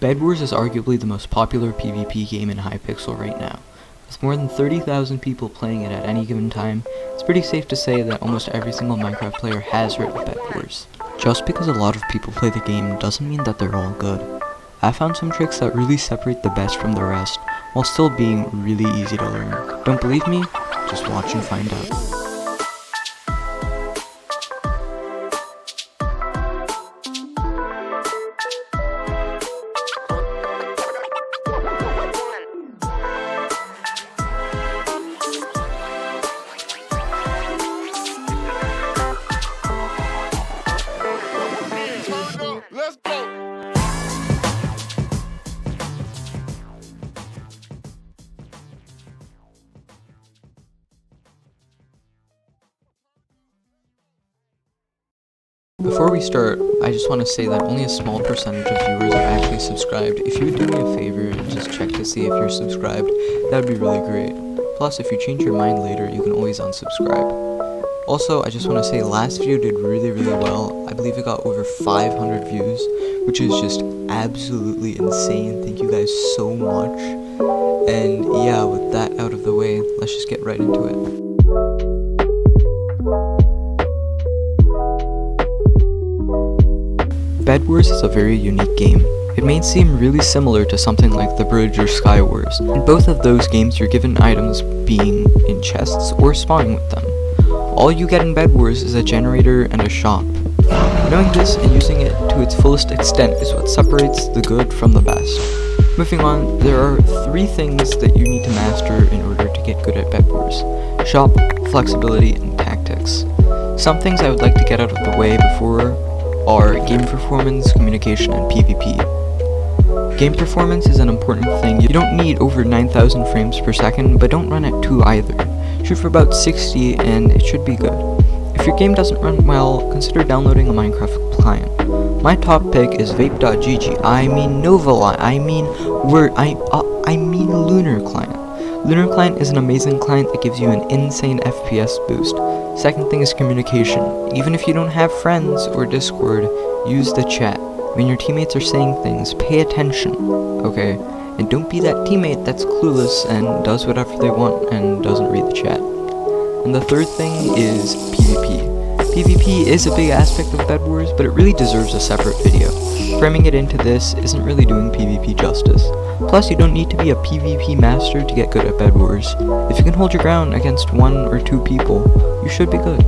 Bedwars is arguably the most popular PvP game in Hypixel right now. With more than 30,000 people playing it at any given time, it's pretty safe to say that almost every single Minecraft player has heard of Bedwars. Just because a lot of people play the game doesn't mean that they're all good. I found some tricks that really separate the best from the rest, while still being really easy to learn. Don't believe me? Just watch and find out. Let's go. Before we start, I just want to say that only a small percentage of viewers are actually subscribed. If you would do me a favor and just check to see if you're subscribed, that would be really great. Plus, if you change your mind later, you can always unsubscribe. Also, I just want to say last video did really well. I believe it got over 500 views, which is just absolutely insane. Thank you guys so much. And yeah, with that out of the way, let's just get right into it. Bedwars is a very unique game. It may seem really similar to something like The Bridge or Skywars. In both of those games, you're given items being in chests or spawning with them. All you get in Bedwars is a generator and a shop. Knowing this and using it to its fullest extent is what separates the good from the best. Moving on, there are 3 things that you need to master in order to get good at Bedwars: shop, flexibility, and tactics. Some things I would like to get out of the way before are game performance, communication, and PvP. Game performance is an important thing. You don't need over 9,000 frames per second, but don't run at 2 either. Shoot for about 60 and it should be good. If your game doesn't run well, consider downloading a Minecraft client. My top pick is vape.gg. I mean Novala. I mean Lunar Client. Lunar Client is an amazing client that gives you an insane FPS boost. Second thing is communication. Even if you don't have friends or Discord, use the chat. When your teammates are saying things, pay attention, okay? And don't be that teammate that's clueless and does whatever they want and doesn't read the chat. And the third thing is PvP. PvP is a big aspect of Bedwars, but it really deserves a separate video. Cramming it into this isn't really doing PvP justice. Plus, you don't need to be a PvP master to get good at Bedwars. If you can hold your ground against 1 or 2 people, you should be good.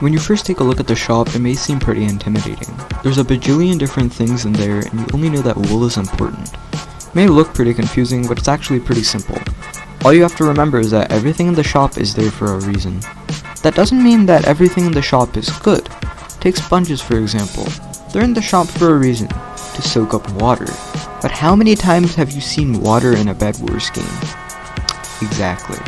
When you first take a look at the shop, it may seem pretty intimidating. There's a bajillion different things in there, and you only know that wool is important. It may look pretty confusing, but it's actually pretty simple. All you have to remember is that everything in the shop is there for a reason. That doesn't mean that everything in the shop is good. Take sponges for example. They're in the shop for a reason, to soak up water. But how many times have you seen water in a Bedwars game? Exactly.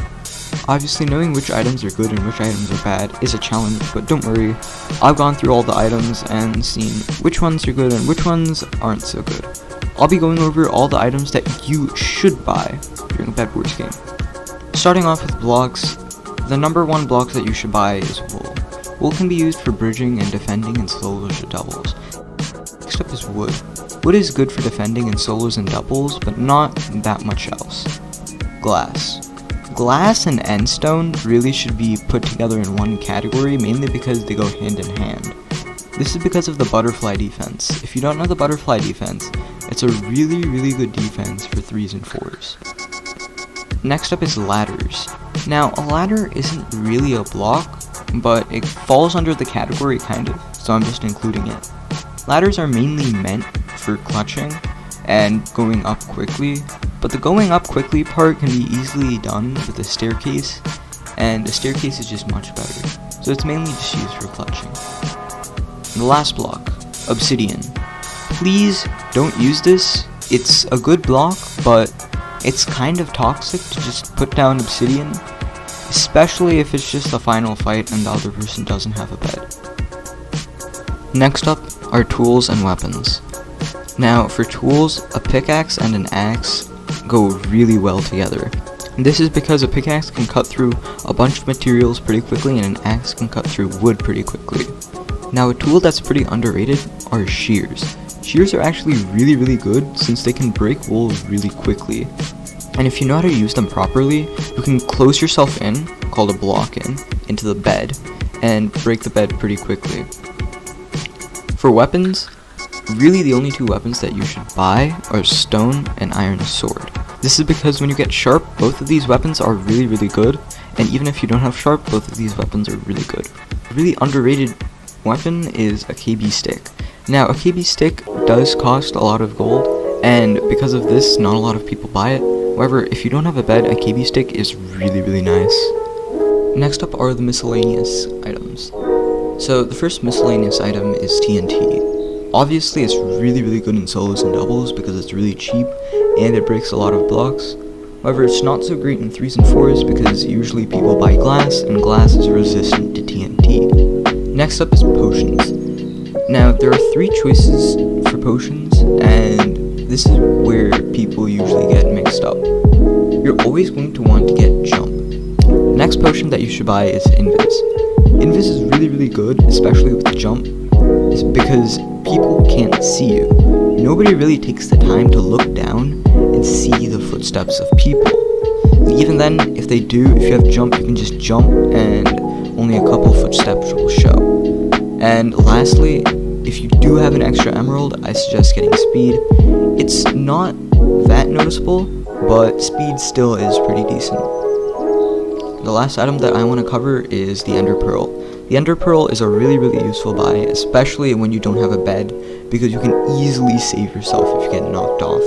Obviously, knowing which items are good and which items are bad is a challenge, but don't worry, I've gone through all the items and seen which ones are good and which ones aren't so good. I'll be going over all the items that you should buy during a Bedwars game. Starting off with blocks, the number 1 block that you should buy is wool. Wool can be used for bridging and defending in solos or doubles. Next up is wood. Wood is good for defending in solos and doubles, but not that much else. Glass. Glass and endstone really should be put together in one category, mainly because they go hand in hand. This is because of the butterfly defense. If you don't know the butterfly defense, it's a really good defense for 3s and 4s. Next up is ladders. Now, a ladder isn't really a block, but it falls under the category kind of, so I'm just including it. Ladders are mainly meant for clutching and going up quickly, but the going up quickly part can be easily done with a staircase, and a staircase is just much better, so it's mainly just used for clutching. And the last block, obsidian. Please don't use this. It's a good block, but it's kind of toxic to just put down obsidian, especially if it's just the final fight and the other person doesn't have a bed. Next up are tools and weapons. Now, for tools, a pickaxe and an axe go really well together. And this is because a pickaxe can cut through a bunch of materials pretty quickly and an axe can cut through wood pretty quickly. Now a tool that's pretty underrated are shears. Shears are actually really good since they can break wool really quickly. And if you know how to use them properly, you can close yourself in, called a block in, into the bed, and break the bed pretty quickly. For weapons, really the only two weapons that you should buy are stone and iron sword. This is because when you get sharp, both of these weapons are really good, and even if you don't have sharp, both of these weapons are really good. A really underrated weapon is a KB stick. Now, a KB stick does cost a lot of gold, and because of this, not a lot of people buy it. However, if you don't have a bed, a KB stick is really nice. Next up are the miscellaneous items. So, the first miscellaneous item is TNT. Obviously, it's really good in solos and doubles because it's really cheap and it breaks a lot of blocks. However, it's not so great in 3s and 4s because usually people buy glass and glass is resistant to TNT. Next up is potions. Now, there are 3 choices for potions and this is where people usually get mixed up. You're always going to want to get jump. The next potion that you should buy is Invis. Invis is really good, especially with jump, is because people can't see you. Nobody really takes the time to look down and see the footsteps of people. And even then, if they do, if you have jump, you can just jump and only a couple footsteps will show. And lastly, if you do have an extra emerald, I suggest getting speed. It's not that noticeable, but speed still is pretty decent. The last item that I want to cover is the Ender Pearl. The Ender Pearl is a really useful buy, especially when you don't have a bed, because you can easily save yourself if you get knocked off.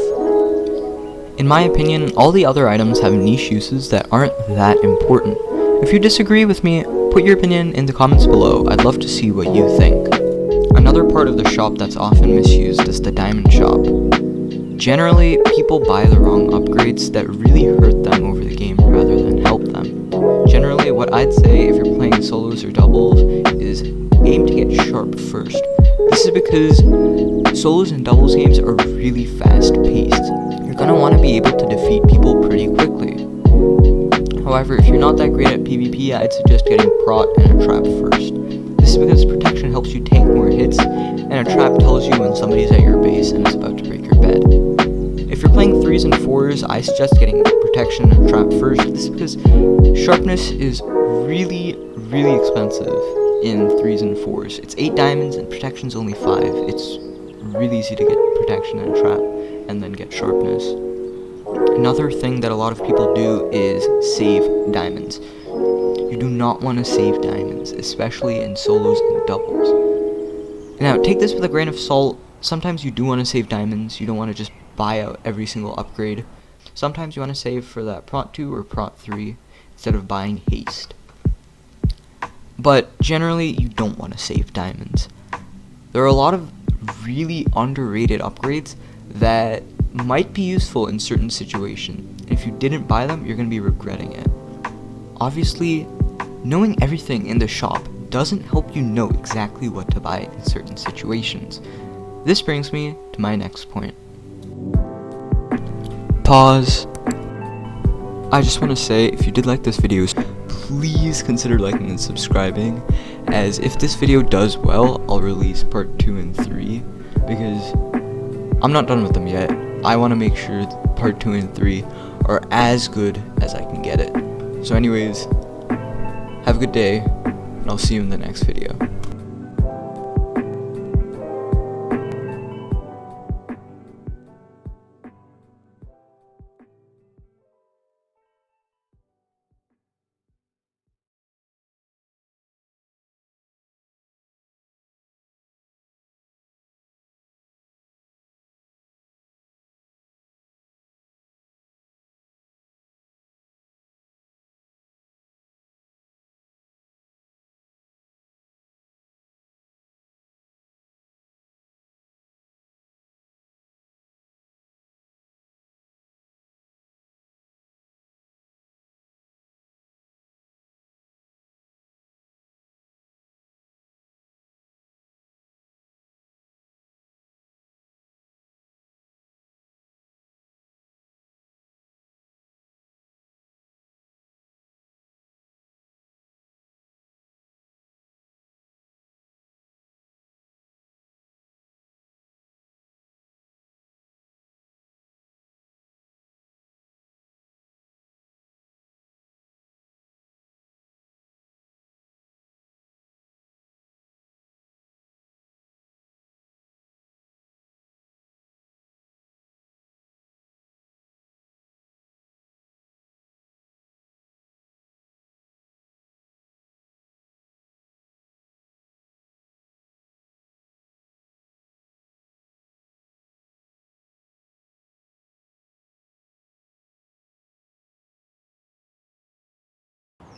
In my opinion, all the other items have niche uses that aren't that important. If you disagree with me, put your opinion in the comments below. I'd love to see what you think. Another part of the shop that's often misused is the diamond shop. Generally, people buy the wrong upgrades that really hurt them over the game rather than help them. Generally, what I'd say if you're playing solos or doubles is aim to get sharp first. This is because solos and doubles games are really fast paced. You're gonna want to be able to defeat people pretty quickly. However, if you're not that great at PvP, I'd suggest getting prot and a trap first. This is because protection helps you tank more hits, and a trap tells you when somebody's at your base and is about to break your bed. If you're playing 3s and 4s, I suggest getting protection and trap first. This is because sharpness is really expensive in 3s and 4s. It's 8 diamonds and protection's only 5. It's really easy to get protection and trap and then get sharpness. Another thing that a lot of people do is save diamonds. You do not want to save diamonds, especially in solos and doubles. Now, take this with a grain of salt. Sometimes you do want to save diamonds. You don't want to just buy out every single upgrade. Sometimes you want to save for that prot 2 or prot 3 instead of buying haste. But generally, you don't want to save diamonds. There are a lot of really underrated upgrades that might be useful in certain situations. If you didn't buy them, you're going to be regretting it. Obviously, knowing everything in the shop doesn't help you know exactly what to buy in certain situations. This brings me to my next point. Pause. I just want to say, if you did like this video, please consider liking and subscribing, as if this video does well, I'll release part 2 and 3, because I'm not done with them yet. I want to make sure part 2 and 3 are as good as I can get it. So anyways, have a good day, and I'll see you in the next video.